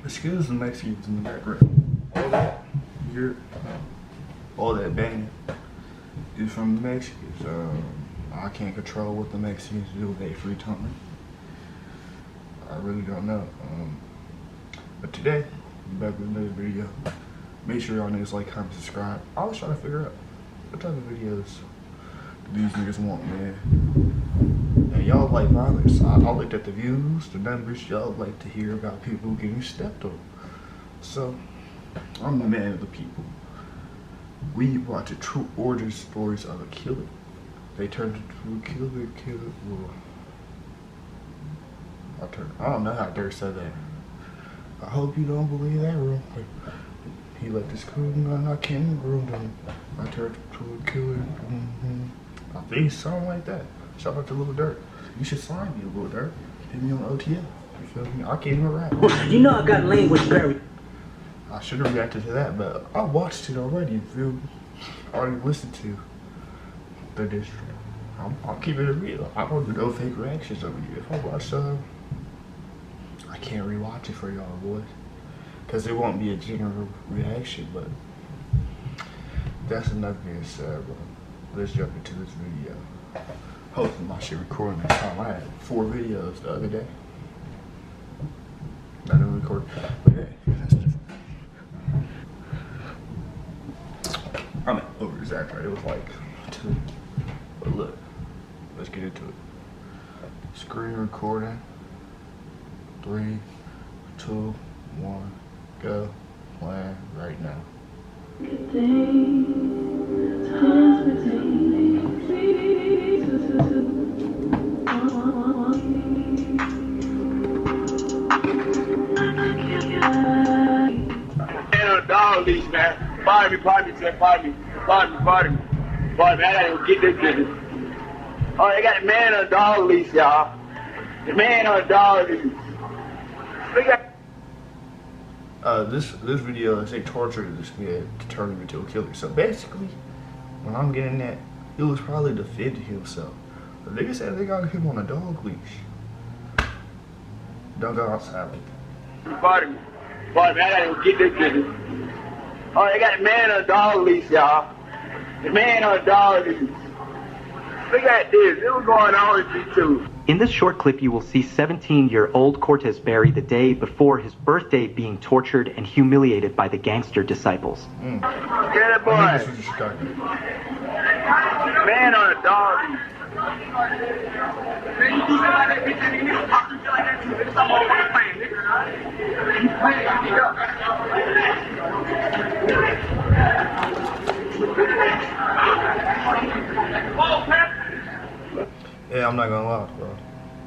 Excuse the Mexicans in the background. All that banging is from the Mexicans. I can't control what the Mexicans do with their free time. I really don't know. But today, I'm back with another video. Make sure y'all niggas like, comment, subscribe. I was trying to figure out what type of videos these niggas want, man. And y'all like violence. I looked at the views, the numbers. Y'all like to hear about people getting stepped on. So, I'm the man of the people. We watch the true origin stories of a killer. They turned into a killer. Well, I don't know how Dirk said that. I hope you don't believe that real quick. He let this cool I can't groom them. I turned into a killer. I think something like that. Shout out to Lil Durk. You should sign me, Lil Durk. Hit me on OTL. You feel me? I can't even rap. You know I got language barrier. I should have reacted to that, but I watched it already. You feel me? I already listened to the district. I'll keep it real. I don't do no fake reactions over here. If I watch I can't rewatch it for y'all, boys. Because it won't be a general reaction, but that's enough being said, bro. Let's jump into this video. Hopefully my shit recording this time. I had 4 videos the other day. I didn't record, but yeah, that's different. I'm over exaggerated. It was like 2. But look, let's get into it. Screen recording. 3, 2, 1, go. Plan right now. Dog leash, man. Pardon me. I gotta go get this business. Oh, they got the man on a dog leash, y'all. The man on a dog leash. Look at this video is they tortured this man to turn him into a killer. So basically, when I'm getting that, it was probably defending himself. The nigga said they got him on a dog leash. Don't go outside like that. Pardon me. I gotta go get this business. Oh, they got the man on a dog leash, y'all. The man on a dog leash. Look at this. This was going on with you too. In this short clip, you will see 17-year-old Cortez Berry the day before his birthday being tortured and humiliated by the gangster disciples. Get it, boy. Man on a dog. Yeah, I'm not gonna lie, bro.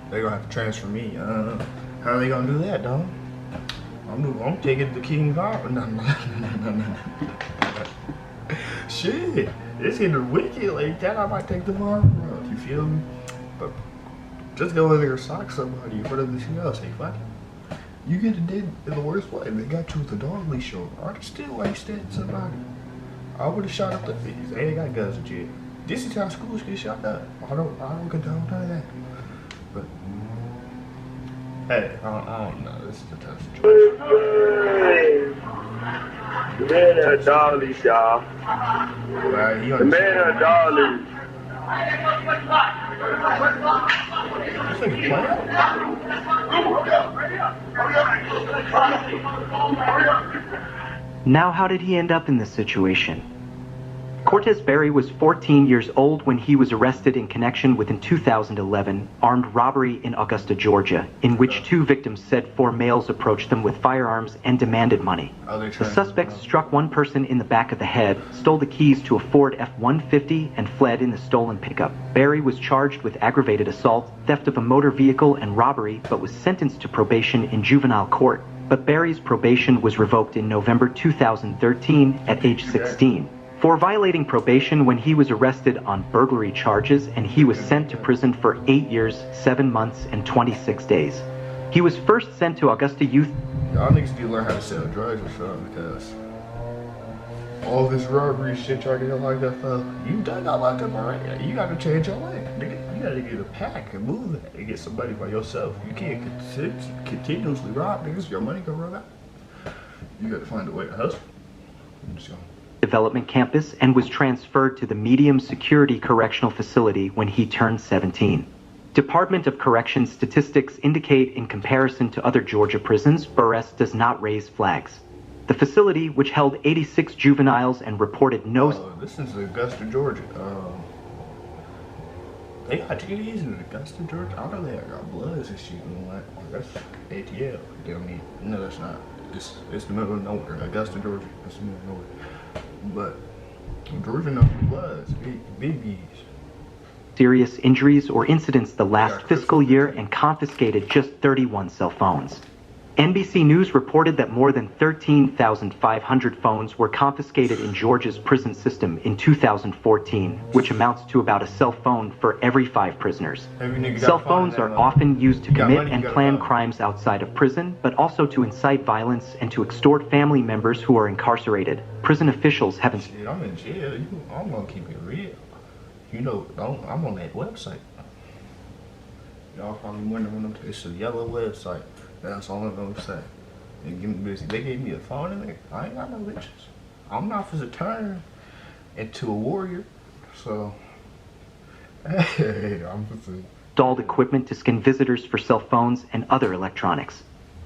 They gonna have to transfer me. How are they gonna do that, dog? I'm taking the King's Arm. No. Shit, it's getting wicked like that. I might take the arm, bro. You feel me? But just go in there and sock somebody in front of this else. Say, fuck it. You get it in the worst way. They got you with the dog leash on. I'd still like stabbing somebody. I would have shot up the face. They ain't got guns in jail. This is how schools get shot up. I don't condone none of that. But hey, I don't know. This is a tough situation. The man on a dog leash, y'all. The man on a dog leash. This nigga playing? Now, how did he end up in this situation? Cortez Berry was 14 years old when he was arrested in connection with an 2011 armed robbery in Augusta, Georgia, in which 2 victims said 4 males approached them with firearms and demanded money. The suspects struck one person in the back of the head, stole the keys to a Ford F-150, and fled in the stolen pickup. Berry was charged with aggravated assault, theft of a motor vehicle, and robbery, but was sentenced to probation in juvenile court. But Berry's probation was revoked in November 2013 at age 16. For violating probation when he was arrested on burglary charges, and he was sent to prison for 8 years, 7 months, and 26 days. He was first sent to Augusta Youth. Y'all niggas need to learn how to sell drugs or something, because all this robbery shit y'all get like that stuff, you done got locked up already. You gotta change your life, nigga. You gotta get a pack and move it and get somebody by yourself. You can't continuously rob niggas. Your money gonna run out. You got to find a way to hustle. I'm just going. Development campus and was transferred to the medium security correctional facility when he turned 17. Department of Corrections statistics indicate in comparison to other Georgia prisons, Burress does not raise flags. The facility, which held 86 juveniles and reported no... This is Augusta, Georgia. They got GDs in Augusta, Georgia. I know they got Bloods and shit. That's ATL. They don't need... No, that's not. It's the middle of nowhere. Augusta, Georgia. That's the middle of nowhere. But Georgia knows Bloods. Big B's. Serious injuries or incidents the last fiscal year and confiscated just 31 cell phones. NBC News reported that more than 13,500 phones were confiscated in Georgia's prison system in 2014, which amounts to about a cell phone for every 5 prisoners. Cell phones are often used to commit and plan crimes outside of prison, but also to incite violence and to extort family members who are incarcerated. Prison officials haven't... Shit, I'm in jail. I'm gonna keep it real. You know, I'm on that website. Y'all probably wondering, it's a yellow website. That's all I'm gonna say. They gave me a phone in there. I ain't got no bitches. I'm not for to turn into a warrior. So, hey, I'm for to... Installed equipment to scan visitors for cell phones and other electronics.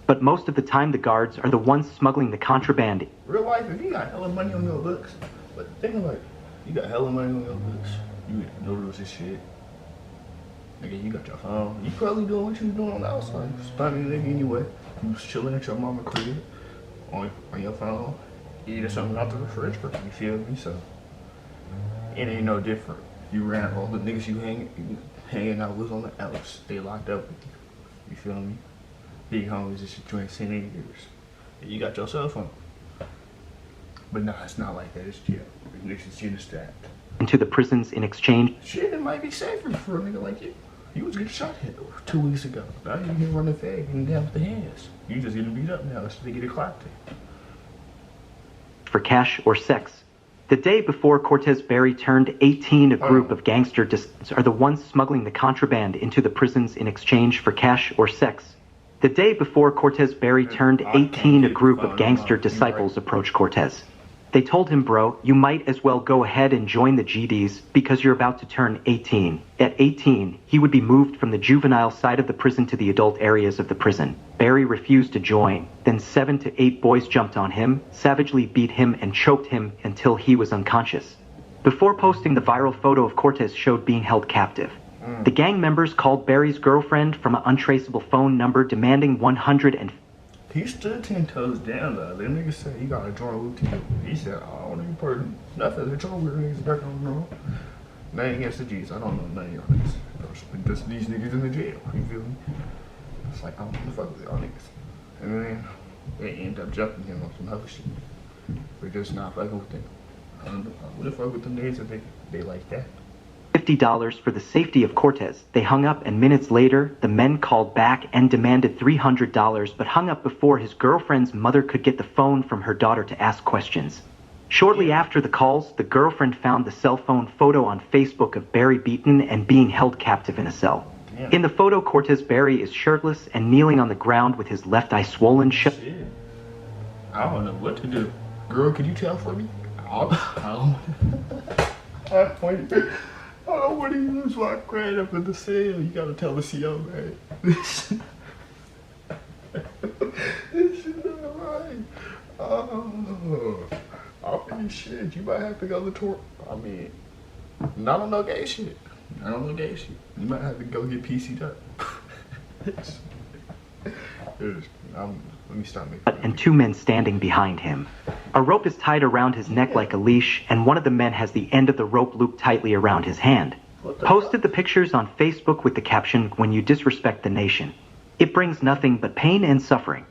But most of the time, the guards are the ones smuggling the contraband. Real life, if you got hella money on your books, but think like, you got hella money on your books, you noodles and shit. Nigga, you got your phone. You probably doing what you was doing on the outside. Spotting nigga anyway. You was chilling at your mama crib on your phone, eating something out the refrigerator. You feel me? So it ain't no different. You ran all the niggas you hanging out with on the outs. They locked up with you. You feel me? Big homies and shit you ain't seen in years. And you got your cell phone. But nah, it's not like that. It's jail. Niggas is in the stack. Into the prisons in exchange. Shit, it might be safer for a nigga like you. You was getting shot at 2 weeks ago. Now you here running fag and down with the hands. You just getting beat up now so they get it clapped in. For cash or sex. The day before Cortez Berry turned 18, a group of gangster disciples are the ones smuggling the contraband into the prisons in exchange for cash or sex. The day before Cortez Berry turned 18, a group of gangster disciples approached Cortez. They told him, bro, you might as well go ahead and join the GDs because you're about to turn 18. At 18, he would be moved from the juvenile side of the prison to the adult areas of the prison. Berry refused to join. Then 7 to 8 boys jumped on him, savagely beat him, and choked him until he was unconscious. Before posting the viral photo of Cortez showed being held captive. The gang members called Berry's girlfriend from an untraceable phone number demanding $150. He stood 10 toes down though. Them niggas said he got a joint with you. He said, I don't even person nothing. They're trying weird niggas back on the road. Nothing against the G's. I don't know none of y'all niggas. Just these niggas in the jail. You feel me? It's like, I don't want to fuck with y'all niggas. And then they end up jumping him on some other shit. We're just not fucking with them. I wouldn't fuck with them niggas if they like that. $50 for the safety of Cortez. They hung up, and minutes later, the men called back and demanded $300, but hung up before his girlfriend's mother could get the phone from her daughter to ask questions. Shortly after the calls, the girlfriend found the cell phone photo on Facebook of Berry beaten and being held captive in a cell. Damn. In the photo, Cortez Berry is shirtless and kneeling on the ground with his left eye swollen shut. I don't know what to do. Girl, can you tell for me? I don't want to use my credit up in the cell. You gotta tell the CO, man. This is not right. I'll finish shit. You might have to go to tour. I mean, not on no gay shit. Not on no gay shit. You might have to go get PC'd up. Let me stop making. And 2 men standing behind him. A rope is tied around his neck like a leash, and one of the men has the end of the rope looped tightly around his hand. Posted the pictures on Facebook with the caption, "When you disrespect the nation, it brings nothing but pain and suffering."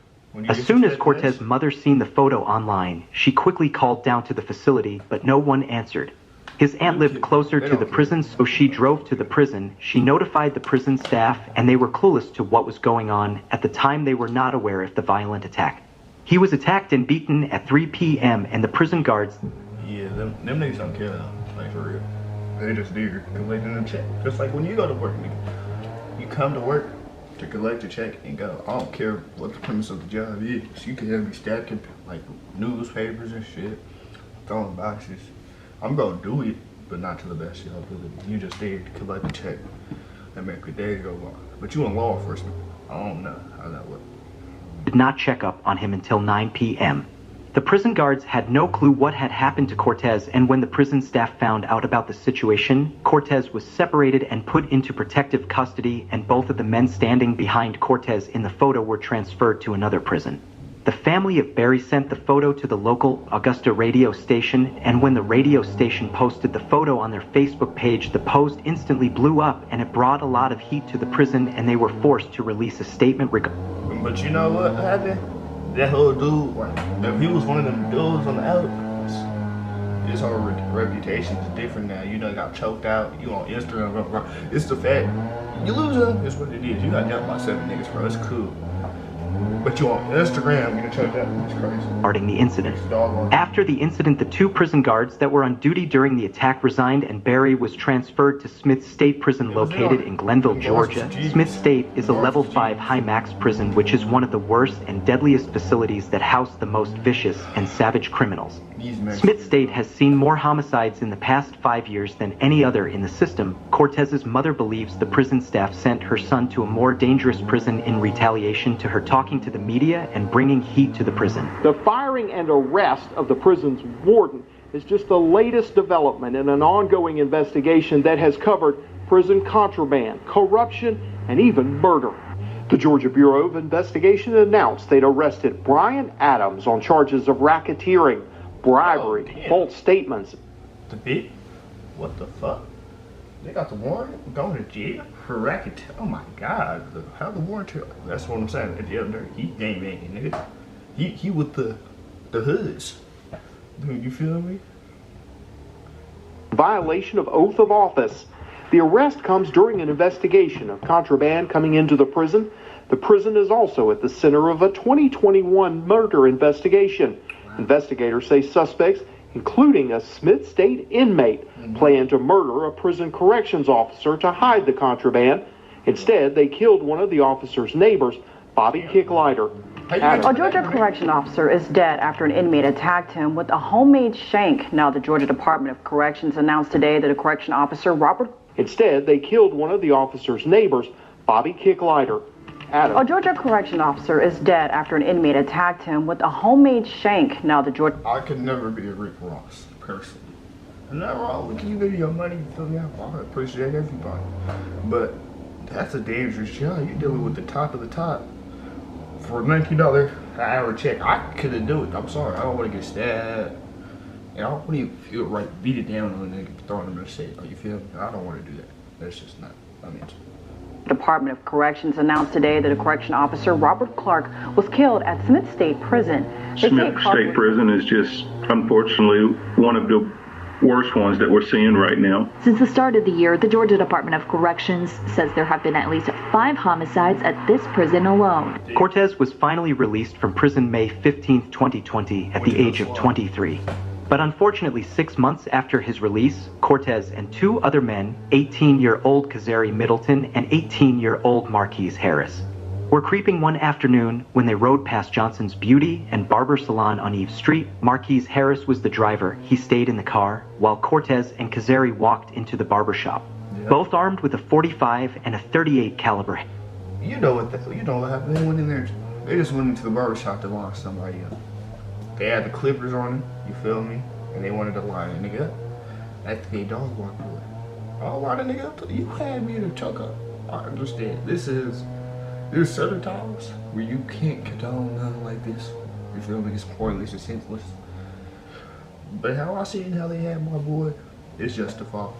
As soon as Cortez's mother seen the photo online, she quickly called down to the facility, but no one answered. His aunt lived closer to the prison, so she drove to the prison. She notified the prison staff, and they were clueless to what was going on. At the time, they were not aware of the violent attack. He was attacked and beaten at 3 p.m., and the prison guards... Yeah, them niggas don't care though, like for real. They just there, because they didn't check. Just like when you go to work, nigga. You come to work, to collect a check and go. I don't care what the premise of the job is. You can have me stacking like newspapers and shit, throwing boxes. I'm gonna do it, but not to the best of your ability. You just there to collect a check and make your day go on. But you in law enforcement. I don't know how that works. Did not check up on him until 9 p.m. The prison guards had no clue what had happened to Cortez, and when the prison staff found out about the situation, Cortez was separated and put into protective custody, and both of the men standing behind Cortez in the photo were transferred to another prison. The family of Barry sent the photo to the local Augusta radio station, and when the radio station posted the photo on their Facebook page, the post instantly blew up, and it brought a lot of heat to the prison, and they were forced to release a statement regarding. But you know what happened? That whole dude, like, if he was one of them dudes on the out, his whole reputation is different now. You done got choked out. You on Instagram. It's the fact. You lose him. It's what it is. You got jumped by 7 niggas, bro. It's cool. But you on Instagram, you get choked out. It's crazy. Regarding the incident. After the incident, the 2 prison guards that were on duty during the attack resigned, and Barry was transferred to Smith State Prison located in Glenville, Georgia. Smith State is a level 5 high-max prison, which is one of the worst and deadliest facilities that house the most vicious and savage criminals. Smith State has seen more homicides in the past 5 years than any other in the system. Cortez's mother believes the prison staff sent her son to a more dangerous prison in retaliation to her talking to the media and bringing heat to the prison. The firing and arrest of the prison's warden is just the latest development in an ongoing investigation that has covered prison contraband, corruption, and even murder. The Georgia Bureau of Investigation announced they'd arrested Brian Adams on charges of racketeering, bribery, false statements. The bit? What the fuck? They got the warrant going to jail for racket. Oh my God! How the warrant? That's what I'm saying. At the other, he gang banging, nigga. He with the hoods. Dude, you feel me? Violation of oath of office. The arrest comes during an investigation of contraband coming into the prison. The prison is also at the center of a 2021 murder investigation. Investigators say suspects, including a Smith State inmate, plan to murder a prison corrections officer to hide the contraband. Instead, they killed one of the officer's neighbors, Bobby Kicklighter. A Georgia correction officer is dead after an inmate attacked him with a homemade shank. Now, the Georgia Department of Corrections announced today that a correction officer, Robert... Instead, they killed one of the officer's neighbors, Bobby Kicklighter. A Georgia correction officer is dead after an inmate attacked him with a homemade shank. Now, the Georgia... I could never be a Rick Ross, personally. I'm not wrong with you getting your money, you feel me? I appreciate everybody. But that's a dangerous job. You're dealing with the top of the top. For a $19 an hour check, I couldn't do it. I'm sorry. I don't want to get stabbed. And I don't want to feel right, beat it down on a nigga, throwing him in the shit. You feel me? I don't want to do that. That's just not, I mean, Department of Corrections announced today that a correction officer, Robert Clark, was killed at Smith State Prison. Smith State Prison is just, unfortunately, one of the worst ones that we're seeing right now. Since the start of the year, the Georgia Department of Corrections says there have been at least 5 homicides at this prison alone. Cortez was finally released from prison May 15, 2020, at the age of 23. But unfortunately, 6 months after his release, Cortez and 2 other men, 18-year-old Kazari Middleton and 18-year-old Marquise Harris, were creeping one afternoon when they rode past Johnson's Beauty and Barber Salon on Eve Street. Marquise Harris was the driver. He stayed in the car, while Cortez and Kazari walked into the barber shop, both armed with a .45 and a .38 caliber. You know what happened? They went in there. They just went into the barber shop to line somebody up. They had the clippers on them, you feel me? And they wanted to line a nigga up. After the dog walked away. Oh, why the nigga up? You had me in a choke up. I understand. There's certain times where you can't condone nothing like this. You feel me? It's pointless, it's senseless. But how I seen how they had my boy, it's justified.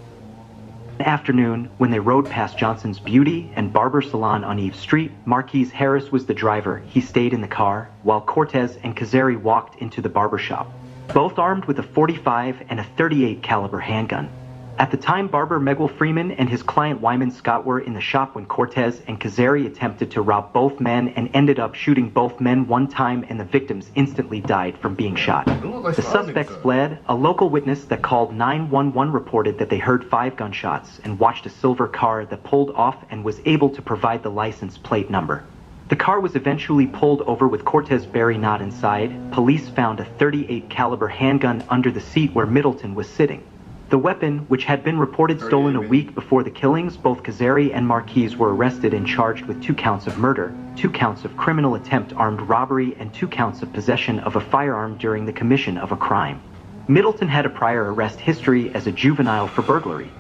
Afternoon, when they rode past Johnson's Beauty and Barber Salon on Eve Street, Marquise Harris was the driver. He stayed in the car, while Cortez and Kazari walked into the barber shop, both armed with a .45 and a .38 caliber handgun. At the time, barber Miguel Freeman and his client Wyman Scott were in the shop when Cortez and Kazari attempted to rob both men and ended up shooting both men one time, and the victims instantly died from being shot. The suspects fled. A local witness that called 911 reported that they heard 5 gunshots and watched a silver car that pulled off and was able to provide the license plate number. The car was eventually pulled over with Cortez Berry not inside. Police found a .38 caliber handgun under the seat where Middleton was sitting. The weapon, which had been reported stolen a week before the killings, both Kazari and Marquez were arrested and charged with 2 counts of murder, 2 counts of criminal attempt armed robbery, and 2 counts of possession of a firearm during the commission of a crime. Middleton had a prior arrest history as a juvenile for burglary.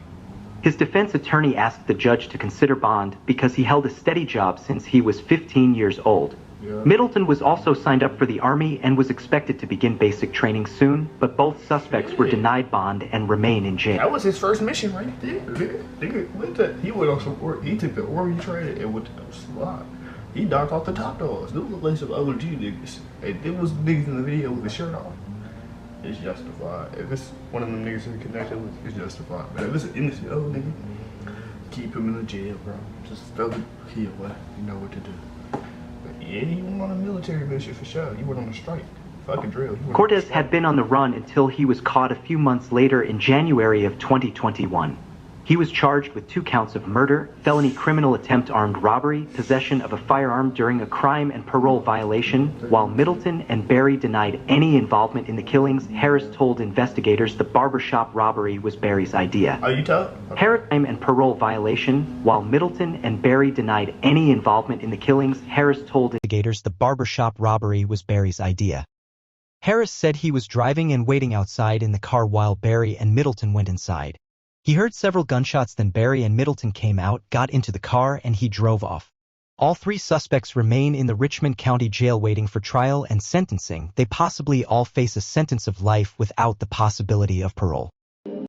His defense attorney asked the judge to consider bond because he held a steady job since he was 15 years old. Middleton was also signed up for the Army and was expected to begin basic training soon, but both suspects were denied bond and remain in jail. That was his first mission right there. He went on some work. He took the Army training and went to the slot. He knocked off the top dogs. Those look like some other G niggas. And there was niggas in the video with the shirt off. It's justified. If it's one of them niggas in connection with, it's justified. But if it's an innocent old nigga, keep him in the jail, bro. Just throw the key away. You know what to do. Yeah, he went on a military mission for sure. He went on a strike. Fucking drill. Cortez had been on the run until he was caught a few months later in January of 2021. He was charged with 2 counts of murder, felony criminal attempt armed robbery, possession of a firearm during a crime, and parole violation. While Middleton and Berry denied any involvement in the killings, Harris told investigators the barbershop robbery was Berry's idea. Are you tough? Harris and parole violation. While Middleton and Berry denied any involvement in the killings, Harris told investigators the barbershop robbery was Berry's idea. Harris said he was driving and waiting outside in the car while Berry and Middleton went inside. He heard several gunshots, then Berry and Middleton came out, got into the car, and he drove off. All 3 suspects remain in the Richmond County Jail waiting for trial and sentencing. They possibly all face a sentence of life without the possibility of parole.